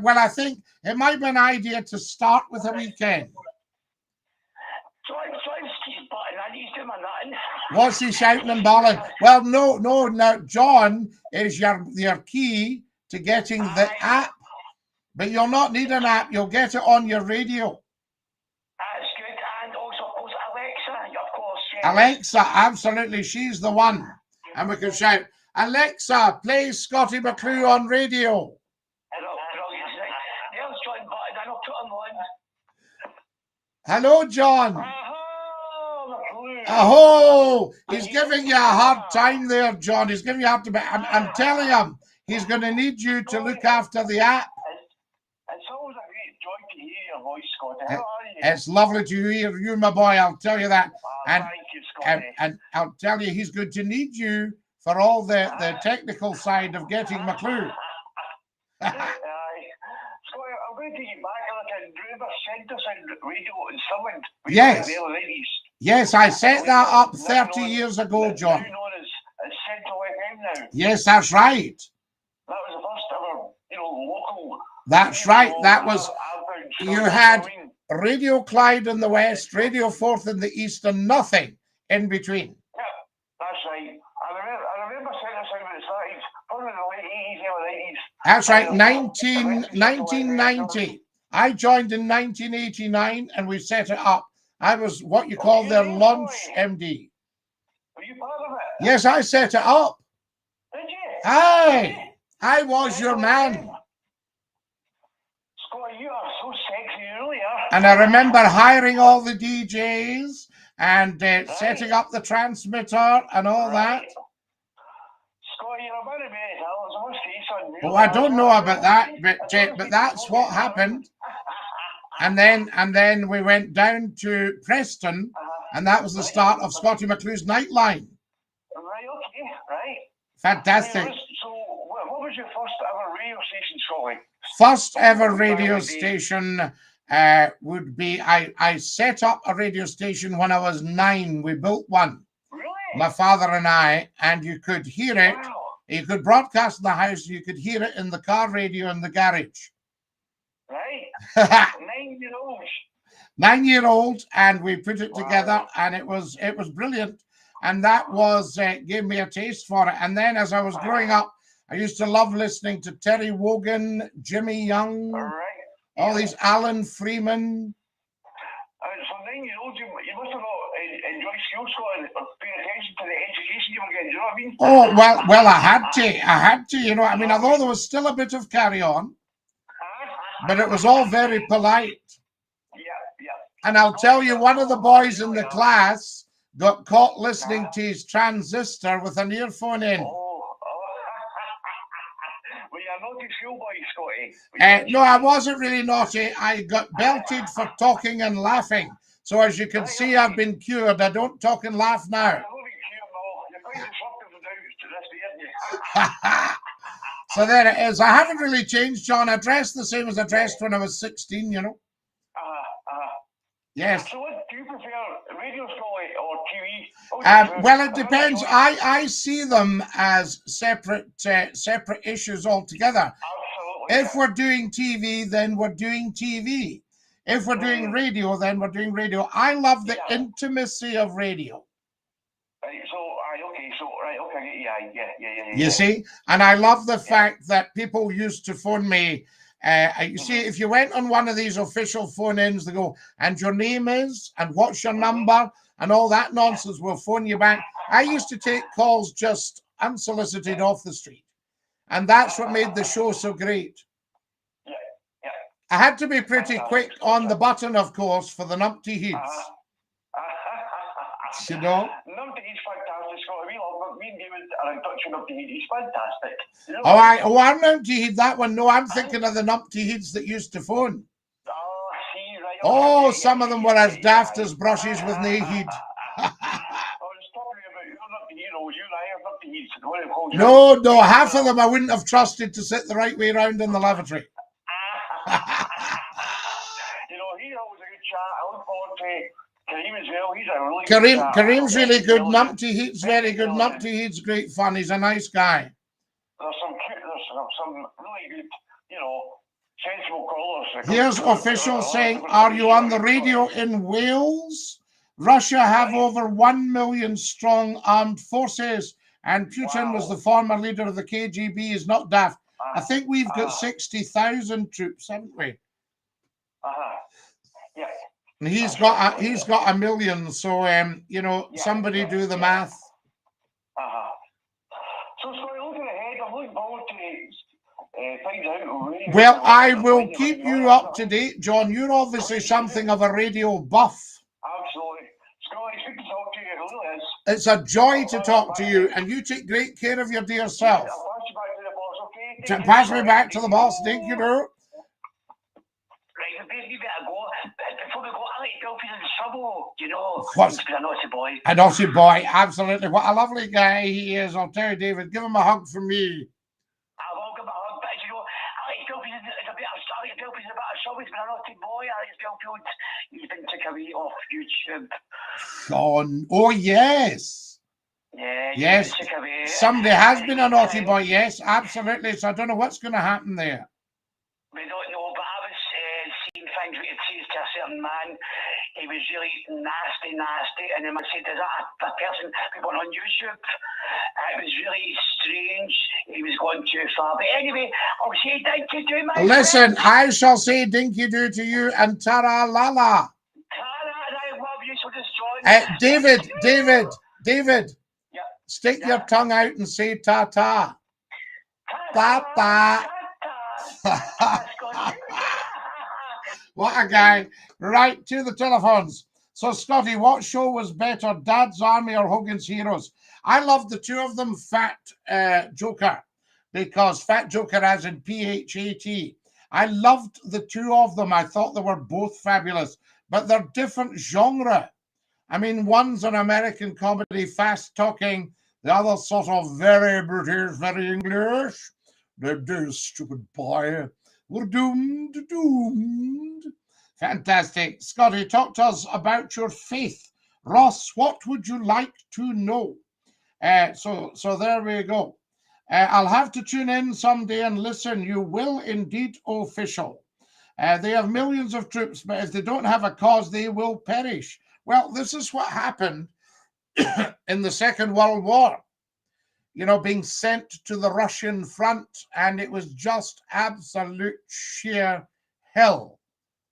Well, I think it might be an idea to start with a weekend. John's button. I need to do my nothing. What's he shouting and bawling? Well, no. John is your key to getting the app. But you'll not need an app. You'll get it on your radio. That's good. And also, of course, Alexa, of course. Yeah. Alexa, absolutely. She's the one. And we can shout, Alexa, play Scottie McCLUE on radio. There's John Button, and I'll put him on. Hello, John. McClue. Oh, he's giving you a hard time there, John. He's giving you a hard time. I'm telling him he's going to need you to look after the app. It's always a great joy to hear your voice, Scottie. How are you? It's lovely to hear you, my boy. I'll tell you that. And, thank you, Scottie. and I'll tell you, he's going to need you for all the technical side of getting McCLUE. Scottie, I'm going to take you back and Ruber sent us in radio in Finland. Yes. In the early 90s. Yes, I set that up 30 years ago, John. Now known as Central FM now. Yes, that's right. That was the first ever, local. That's right. That was, you had Radio Clyde in the west, Radio Forth in the east, and nothing in between. Yeah, that's right. I remember saying this when it started, probably in the late 80s, early 90s. That's right, 1990. I joined in 1989 and we set it up. I was what you call their launch MD. Were you part of it? Yes, I set it up. Did you? Aye, I was your man. Scottie, you are so sexy, you really are. And I remember hiring all the DJs and setting up the transmitter and all that. Scottie, you're a man of many talents. I must say, son. Oh, I don't know about that, but that's what happened. And then we went down to Preston, and that was the start of Scottie McClue's Nightline. Right, okay, right. Fantastic. So, what was your first ever radio station, Scottie? First ever radio station would be, I set up a radio station when I was 9. We built one. Really? My father and I, and you could hear it. Wow. You could broadcast in the house, you could hear it in the car radio in the garage. Right. 9-year-olds. 9-year-old, and we put it together, and it was brilliant, and that was gave me a taste for it. And then as I was growing up, I used to love listening to Terry Wogan, Jimmy Young, all these Alan Freeman. So 9-year-olds, you must have enjoyed school, Scottie, paying attention to the education you were getting. Do you know what I mean? Oh well, I had to. You know, I mean, although there was still a bit of carry on. But it was all very polite. Yeah. And I'll tell you, one of the boys in the class got caught listening to his transistor with an earphone in. Oh. Were you a naughty schoolboy, Scottie? No, I wasn't really naughty. I got belted for talking and laughing. So as you can see, I've been cured. I don't talk and laugh now. You're quite disruptive to this day, aren't you? So there it is. I haven't really changed, John. I dress the same as I dressed when I was 16, you know. Yes. So what do you prefer, radio, Scottie, or TV? Well, it depends. I see them as separate issues altogether. Absolutely. If we're doing TV, then we're doing TV. If we're doing radio, then we're doing radio. I love the intimacy of radio. Right, yeah. You see? And I love the fact that people used to phone me. You see, if you went on one of these official phone-ins, they go, and your name is, and what's your number, and all that nonsense will phone you back. I used to take calls just unsolicited off the street. And that's what made the show so great. I had to be pretty quick on the button, of course, for the numpty heats. You know? Numpty heat's fantastic, Scottie. We love me and David are in touch with numpty heat. He's fantastic. You know? I'm numpty heat, that one. No, I'm thinking of the numpty heats that used to phone. Oh, I see, right. Oh, some of them were as daft as brushes with no heat. No, half of them I wouldn't have trusted to sit the right way around in the lavatory. You know, he's always a good chat. I look forward to Kareem as well. He's a really good Kareem's really good. Numpty Heat's very good. Numpty Heat's great fun. He's a nice guy. There's some really good, sensible callers. Here's official saying, are you on the radio in Wales? Russia have over 1 million strong armed forces, and Putin was the former leader of the KGB. Is not daft. I think we've got 60,000 troops, haven't we? Yeah. And he's got 1 million. So somebody do the math. So So, sorry, looking ahead, I'm looking forward to find out where Well, I will keep you up to date, John. You're obviously something of a radio buff. Absolutely. Scottie, it's good to talk to you. It really is. It's a joy to talk to you, and you take great care of your dear self. I'll pass you back to the boss, okay? Pass me back to the boss, DINKY-DOO. Right, the baby better go. But before we go, I like to tell people in trouble, you know. What's- He's been a naughty boy. A naughty boy, absolutely. What a lovely guy he is. I'll tell you, David, give him a hug from me. I will give him a hug, but you know, I like to tell people it's a bit of, I like to tell people about a trouble. He's been a naughty boy. I like to tell people he's been taken away off YouTube. Sean, oh yes. Yeah, Yes. he's been taken away. Somebody has been a naughty boy, yes, absolutely. So I don't know what's going to happen there. We don't know, but I was seeing things we could see to a certain man. He was really nasty, and then I said, is that a person people on YouTube? It was really strange. He was going too far. But anyway, I'll say DINKY-DOO, my Listen, friend. I shall say DINKY-DOO to you and Tara Lala. Tara, and I love you, so just join David, Yeah. stick your Yeah. tongue out and say ta-ta. Ta-ta. What a guy. Right, to the telephones. So, Scottie, what show was better, Dad's Army or Hogan's Heroes? I loved the two of them, Fat Joker, because Fat Joker as in P-H-A-T. I loved the two of them. I thought they were both fabulous, but they're different genre. I mean, one's an American comedy, fast talking. The other sort of very British, very English. They're stupid boy. We're doomed. Fantastic. Scottie, talk to us about your faith. Ross, what would you like to know? So there we go. I'll have to tune in someday and listen. You will indeed, official. They have millions of troops, but if they don't have a cause, they will perish. Well, this is what happened in the Second World War. You know, being sent to the Russian front, and it was just absolute sheer hell.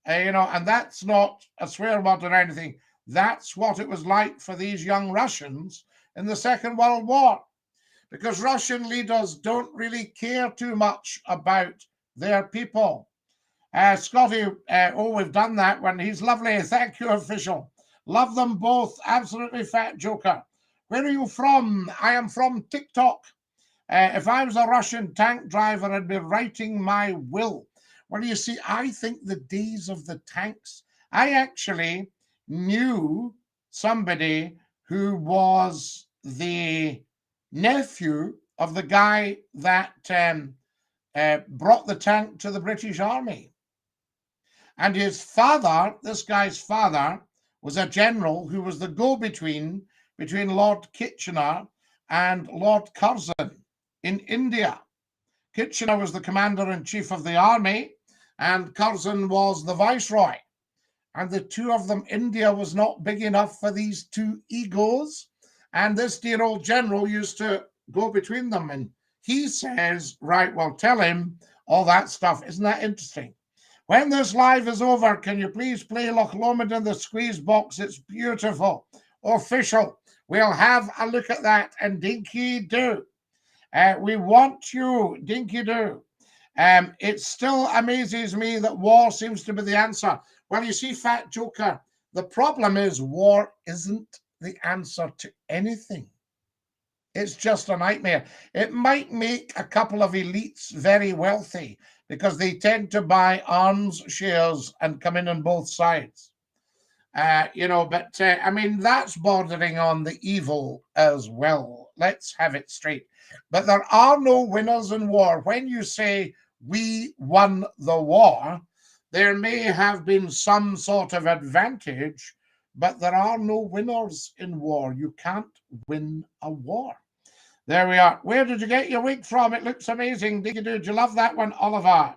You know, and that's not a swear word or anything. That's what it was like for these young Russians in the Second World War, because Russian leaders don't really care too much about their people. Scottie, we've done that one. He's lovely. Thank you, official. Love them both. Absolutely Fat Joker. Where are you from? I am from TikTok. If I was a Russian tank driver, I'd be writing my will. Well, you see, I think the days of the tanks, I actually knew somebody who was the nephew of the guy that brought the tank to the British Army. And his father, this guy's father, was a general who was the go-between between Lord Kitchener and Lord Curzon in India. Kitchener was the commander-in-chief of the army, and Curzon was the viceroy. And the two of them, India was not big enough for these two egos. And this dear old general used to go between them. And he says, right, well, tell him all that stuff. Isn't that interesting? When this live is over, can you please play Loch Lomond in the squeeze box? It's beautiful. Official. We'll have a look at that. And DINKY-DOO. We want you, DINKY-DOO. It still amazes me that war seems to be the answer. Well, you see, Fat Joker, the problem is war isn't the answer to anything. It's just a nightmare. It might make a couple of elites very wealthy because they tend to buy arms shares and come in on both sides. You know, but I mean, that's bordering on the evil as well. Let's have it straight. But there are no winners in war. When you say we won the war, there may have been some sort of advantage, but there are no winners in war. You can't win a war. There we are. Where did you get your wig from? It looks amazing. DINKY-DOO, do you love that one, Oliver?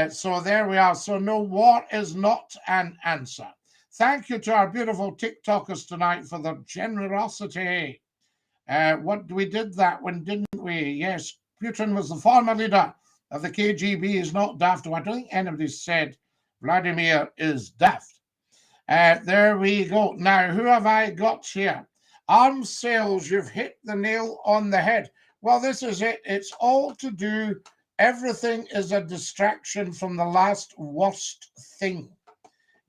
So there we are. So no, war is not an answer. Thank you to our beautiful TikTokers tonight for their generosity. We did that one, didn't we? Yes, Putin was the former leader of the KGB. Is not daft. I don't think anybody said Vladimir is daft. There we go. Now, who have I got here? Arms sales, you've hit the nail on the head. Well, this is it. It's all to do, everything is a distraction from the last worst thing,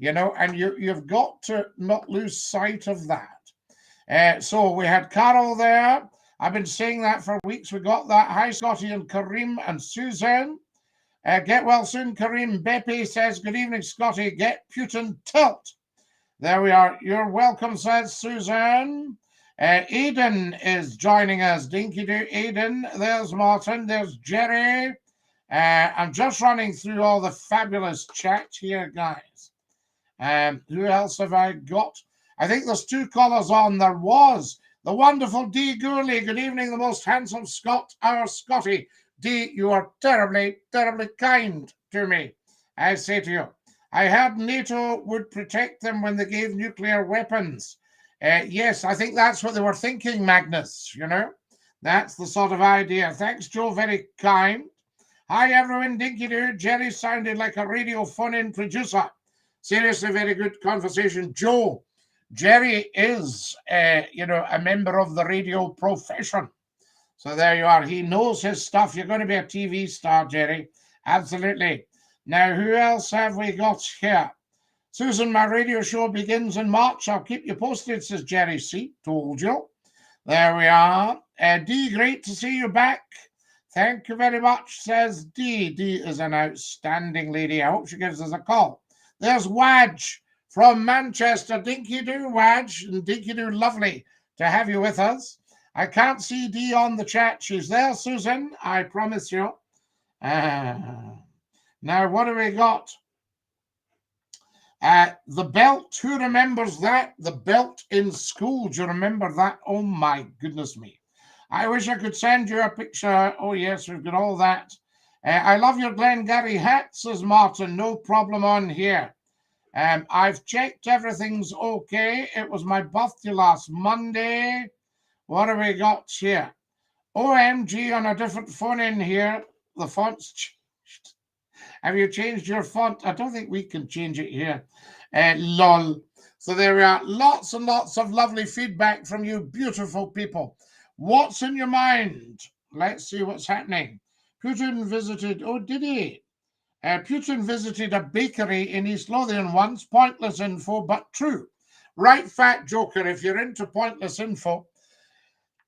and you've got to not lose sight of that. So we had Carol there. I've been saying that for weeks. We got that. Hi, Scottie and Kareem and Susan. Get well soon, Kareem. Beppe says, good evening, Scottie. Get Putin tilt. There we are. You're welcome, says Susan. Aidan is joining us. Dinky-Doo, Aidan. There's Martin. There's Jerry. I'm just running through all the fabulous chat here, guys. Who else have I got? I think there's two callers on. There was the wonderful D. Gourley. Good evening, the most handsome Scot, our Scottie. D, you are terribly, terribly kind to me. I say to you, I heard NATO would protect them when they gave nuclear weapons. Yes, I think that's what they were thinking, Magnus, That's the sort of idea. Thanks, Joe, very kind. Hi, everyone, Dinky-Doo. Jerry sounded like a radio phone-in producer. Seriously, very good conversation. Joe, Jerry is, a member of the radio profession. So there you are. He knows his stuff. You're going to be a TV star, Jerry. Absolutely. Now, who else have we got here? Susan, my radio show begins in March. I'll keep you posted, says Jerry C. Told you. There we are. D, great to see you back. Thank you very much, says D. D is an outstanding lady. I hope she gives us a call. There's Wadge from Manchester. Dinky-Doo, Wadge. And Dinky-Doo, lovely to have you with us. I can't see D on the chat. She's there, Susan, I promise you. Now, what do we got? The belt. Who remembers that? The belt in school. Do you remember that? Oh, my goodness me. I wish I could send you a picture. Oh, yes, we've got all that. I love your Glengarry hat, says Martin. No problem on here. I've checked. Everything's okay. It was my birthday last Monday. What have we got here? OMG on a different phone in here. The font's changed. Have you changed your font? I don't think we can change it here. Lol. So there are lots and lots of lovely feedback from you beautiful people. What's in your mind? Let's see what's happening. Putin visited, oh, did he? Putin visited a bakery in East Lothian once. Pointless info, but true. Right, Fat Joker, if you're into pointless info.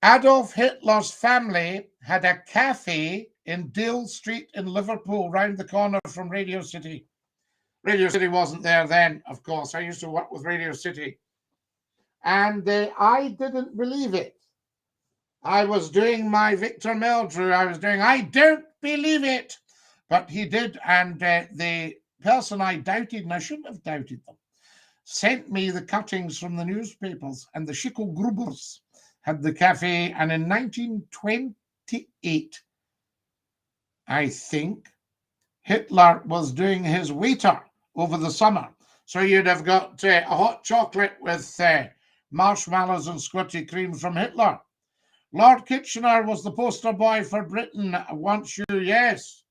Adolf Hitler's family had a cafe in Dale Street in Liverpool, round the corner from Radio City. Radio City wasn't there then, of course. I used to work with Radio City. And I didn't believe it. I was doing my Victor Meldrew. I don't believe it. But he did. And the person I doubted, and I shouldn't have doubted them, sent me the cuttings from the newspapers. And the Schickel Grubers had the cafe, and in 1928, I think, Hitler was doing his waiter over the summer. So you'd have got a hot chocolate with marshmallows and squirty cream from Hitler. Lord Kitchener was the poster boy for Britain. Wants you, yes.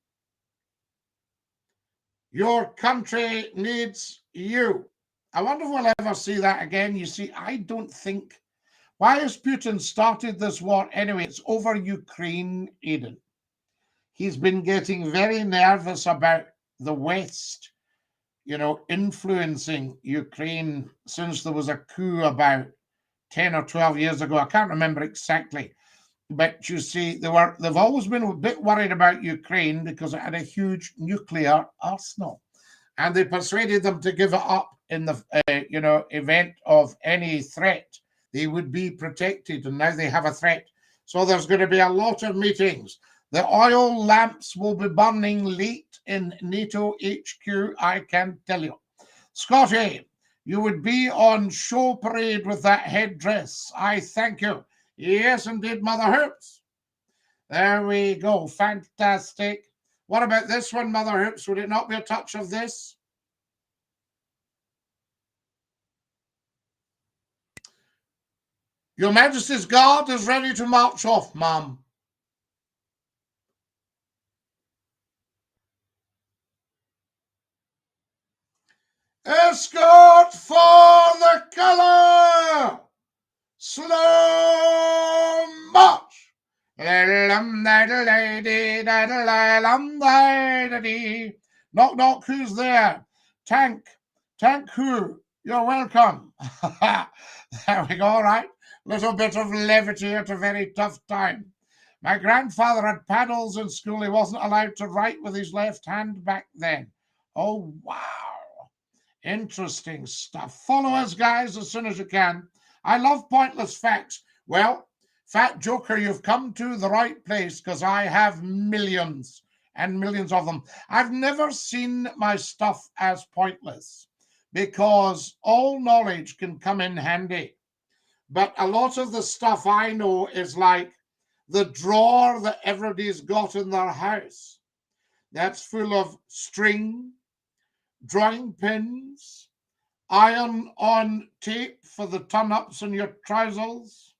Your country needs you. I wonder if we'll ever see that again. You see, I don't think. Why has Putin started this war anyway? It's over Ukraine, Aidan. He's been getting very nervous about the West, influencing Ukraine since there was a coup about 10 or 12 years ago. I can't remember exactly. But you see, they've always been a bit worried about Ukraine because it had a huge nuclear arsenal. And they persuaded them to give it up in the, event of any threat. They would be protected, and now they have a threat. So there's going to be a lot of meetings. The oil lamps will be burning late in NATO HQ, I can tell you. Scottie, you would be on show parade with that headdress. I thank you. Yes, indeed, Mother Hoops. There we go. Fantastic. What about this one, Mother Hoops? Would it not be a touch of this? Your Majesty's Guard is ready to march off, ma'am. Escort for the colour! Slow march! Knock, knock, who's there? Tank who? You're welcome. There we go, all right. Little bit of levity at a very tough time. My grandfather had paddles in school. He wasn't allowed to write with his left hand back then. Oh, wow. Interesting stuff. Follow us, guys, as soon as you can. I love pointless facts. Well, Fat Joker, you've come to the right place because I have millions and millions of them. I've never seen my stuff as pointless because all knowledge can come in handy. But a lot of the stuff I know is like the drawer that everybody's got in their house. That's full of string, drawing pins, iron-on tape for the turn-ups in your trousers,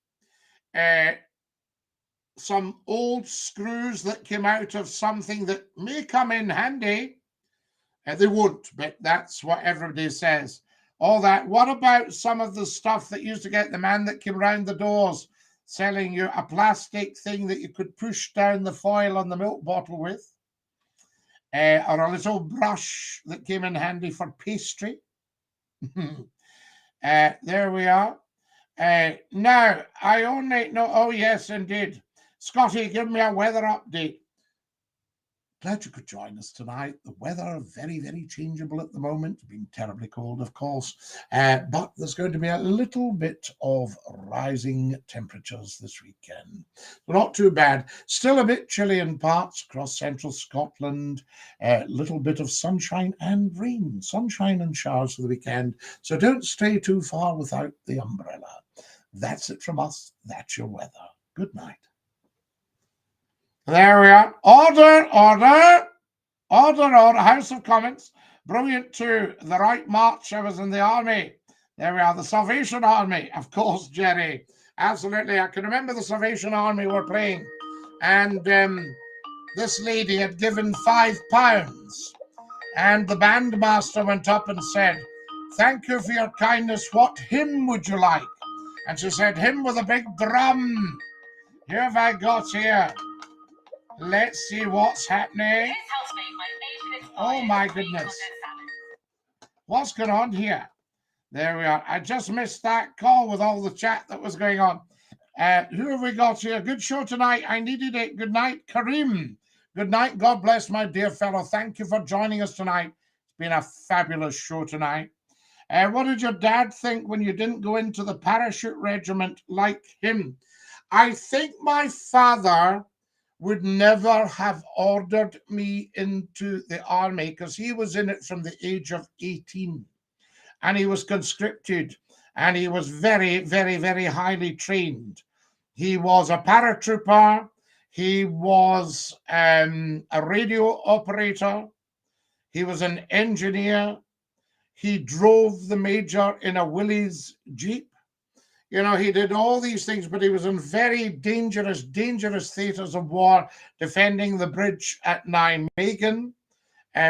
some old screws that came out of something that may come in handy. They won't, but that's what everybody says. All that. What about some of the stuff that used to get the man that came round the doors selling you a plastic thing that you could push down the foil on the milk bottle with? Or a little brush that came in handy for pastry. There we are. Now, I only know, oh yes, indeed. Scottie, give me a weather update. Glad you could join us tonight. The weather, very, very changeable at the moment. Been terribly cold, of course. But there's going to be a little bit of rising temperatures this weekend. Not too bad. Still a bit chilly in parts across central Scotland. A little bit of sunshine and rain. Sunshine and showers for the weekend. So don't stay too far without the umbrella. That's it from us. That's your weather. Good night. There we are. Order, order, order, order. House of Commons. Brilliant too. The right march. I was in the army. There we are. The Salvation Army. Of course, Jerry. Absolutely. I can remember the Salvation Army were playing. And this lady had given £5. And the bandmaster went up and said, "Thank you for your kindness. What hymn would you like?" And she said, "Hymn with a big drum." Here have I got here. Let's see what's happening. Oh my goodness. What's going on here? There we are. I just missed that call with all the chat that was going on. Who have we got here? Good show tonight. I needed it. Good night, Kareem. Good night. God bless, my dear fellow. Thank you for joining us tonight. It's been a fabulous show tonight. What did your dad think when you didn't go into the parachute regiment like him? I think my father would never have ordered me into the army because he was in it from the age of 18 and he was conscripted and he was very, very, very highly trained. He was a paratrooper. He was a radio operator. He was an engineer. He drove the major in a Willys Jeep. You know, he did all these things, but he was in very dangerous, dangerous theatres of war, defending the bridge at Nijmegen,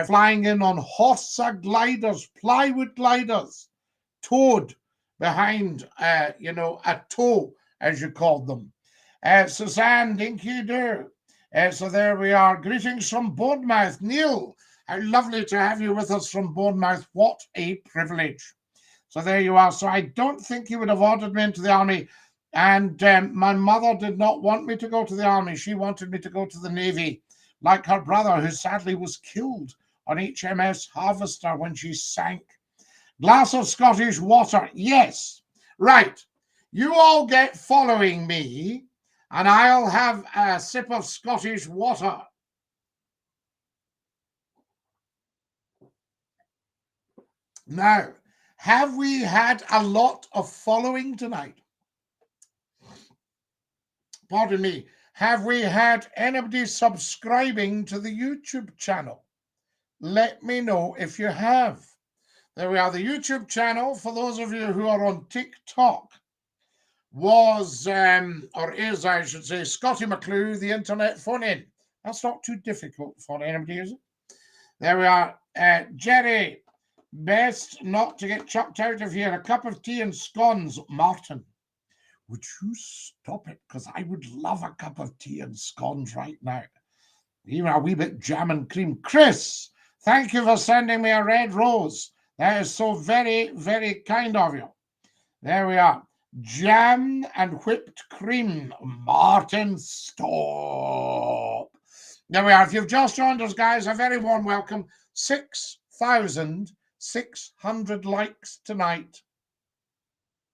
flying in on Horsa gliders, plywood gliders, towed behind, a tow, as you called them. Suzanne, DINKY-DOO. So there we are. Greetings from Bournemouth. Neil, how lovely to have you with us from Bournemouth. What a privilege. So there you are. So I don't think he would have ordered me into the army. And my mother did not want me to go to the army. She wanted me to go to the Navy, like her brother, who sadly was killed on HMS Harvester when she sank. Glass of Scottish water. Yes. Right. You all get following me, and I'll have a sip of Scottish water. Now, have we had a lot of following tonight? Pardon me. Have we had anybody subscribing to the YouTube channel? Let me know if you have. There we are. The YouTube channel, for those of you who are on TikTok, was, or is, I should say, Scottie McCLUE, the internet phone-in. That's not too difficult for anybody, is it? There we are. Jerry, best not to get chucked out of here. A cup of tea and scones, Martin. Would you stop it? Because I would love a cup of tea and scones right now. Even a wee bit jam and cream. Chris, thank you for sending me a red rose. That is so very, very kind of you. There we are. Jam and whipped cream. Martin, stop. There we are. If you've just joined us, guys, a very warm welcome. 6,600 likes tonight.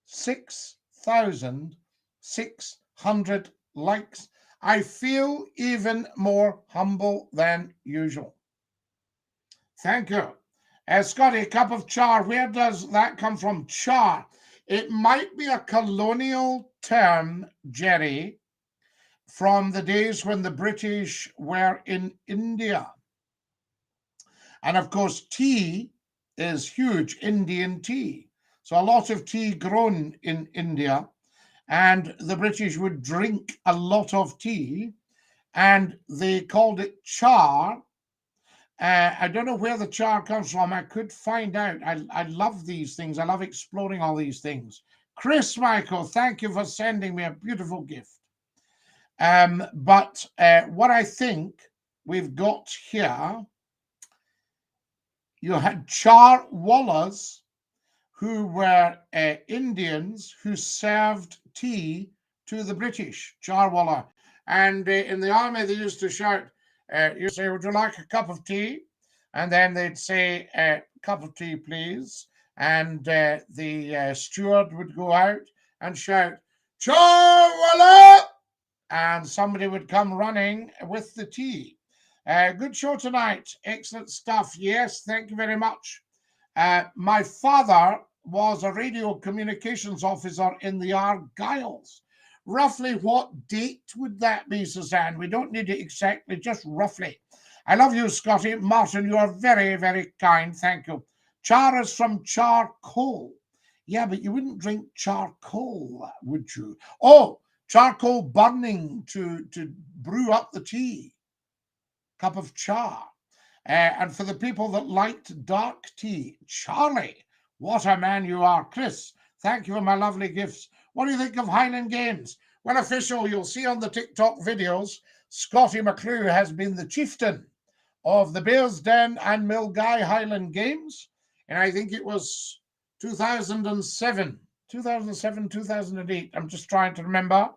6,600 likes. I feel even more humble than usual. Thank you. Scottie, cup of char. Where does that come from? Char. It might be a colonial term, Jerry, from the days when the British were in India. And of course, tea is huge, Indian tea. So a lot of tea grown in India, and the British would drink a lot of tea, and they called it char. I don't know where the char comes from. I could find out. I love these things. I love exploring all these things. Chris Michael, thank you for sending me a beautiful gift. But what I think we've got here, you had charwallas, who were Indians who served tea to the British, charwalla. And in the army, they used to shout, you say, would you like a cup of tea? And then they'd say, cup of tea, please. And the steward would go out and shout, charwalla! And somebody would come running with the tea. Good show tonight. Excellent stuff. Yes, thank you very much. My father was a radio communications officer in the Argylls. Roughly what date would that be, Suzanne? We don't need it exactly, just roughly. I love you, Scottie. Martin, you are very, very kind. Thank you. Char is from charcoal. Yeah, but you wouldn't drink charcoal, would you? Oh, charcoal burning to brew up the tea. Cup of char. And for the people that liked dark tea, Charlie, what a man you are. Chris, thank you for my lovely gifts. What do you think of Highland Games? Well, official, you'll see on the TikTok videos, Scottie McCLUE has been the chieftain of the Bearsden and Milngavie Highland Games. And I think it was 2007, 2008. I'm just trying to remember.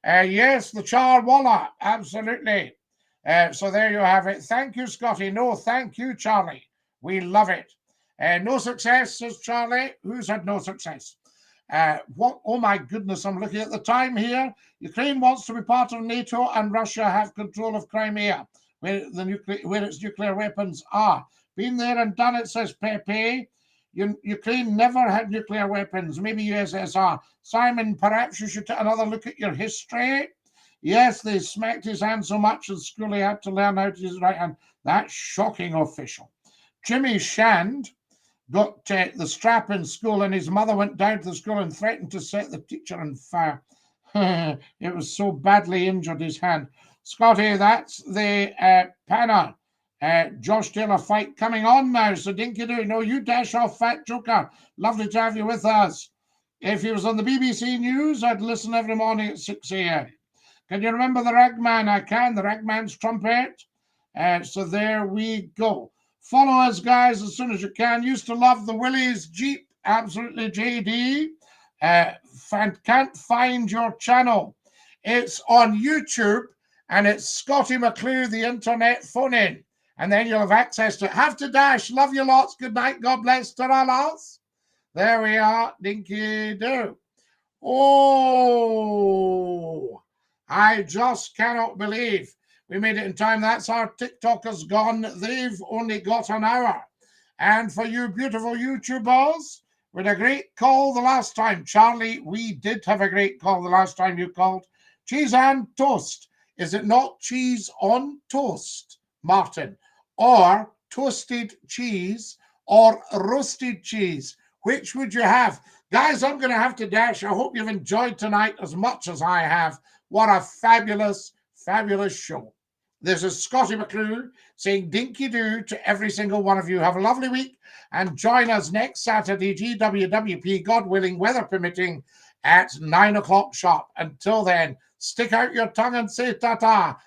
Yes, the charwalla, absolutely. So there you have it. Thank you, Scottie. No, thank you, Charlie. We love it. No success, says Charlie. Who's had no success? What? Oh my goodness, I'm looking at the time here. Ukraine wants to be part of NATO and Russia have control of Crimea, where its nuclear weapons are. Been there and done it, says Pepe. Ukraine never had nuclear weapons, maybe USSR. Simon, perhaps you should take another look at your history. Yes, they smacked his hand so much in school he had to learn how to use his right hand. That's shocking, official. Jimmy Shand got the strap in school, and his mother went down to the school and threatened to set the teacher on fire. It was so badly injured, his hand. Scottie, that's the Panna. Josh Taylor fight coming on now. So DINKY-DOO, no, you dash off, fat joker. Lovely to have you with us. If he was on the BBC News, I'd listen every morning at 6 a.m. Can you remember the Ragman? I can, the Ragman's trumpet. So there we go. Follow us, guys, as soon as you can. Used to love the Willys Jeep. Absolutely, JD. Can't find your channel. It's on YouTube, and it's Scottie McCLUE, the internet phone-in. And then you'll have access to it. Have to dash. Love you lots. Good night. God bless. Ta-ra, lads. There we are. DINKY-DOO. Oh, I just cannot believe we made it in time. That's our TikTokers gone. They've only got an hour. And for you beautiful YouTubers, we had a great call the last time. Charlie, we did have a great call the last time you called. Cheese and toast. Is it not cheese on toast, Martin? Or toasted cheese or roasted cheese? Which would you have? Guys, I'm going to have to dash. I hope you've enjoyed tonight as much as I have. What a fabulous, fabulous show. This is Scottie McCLUE saying DINKY-DOO to every single one of you. Have a lovely week and join us next Saturday, GWWP, God willing, weather permitting, at 9 o'clock sharp. Until then, stick out your tongue and say ta-ta.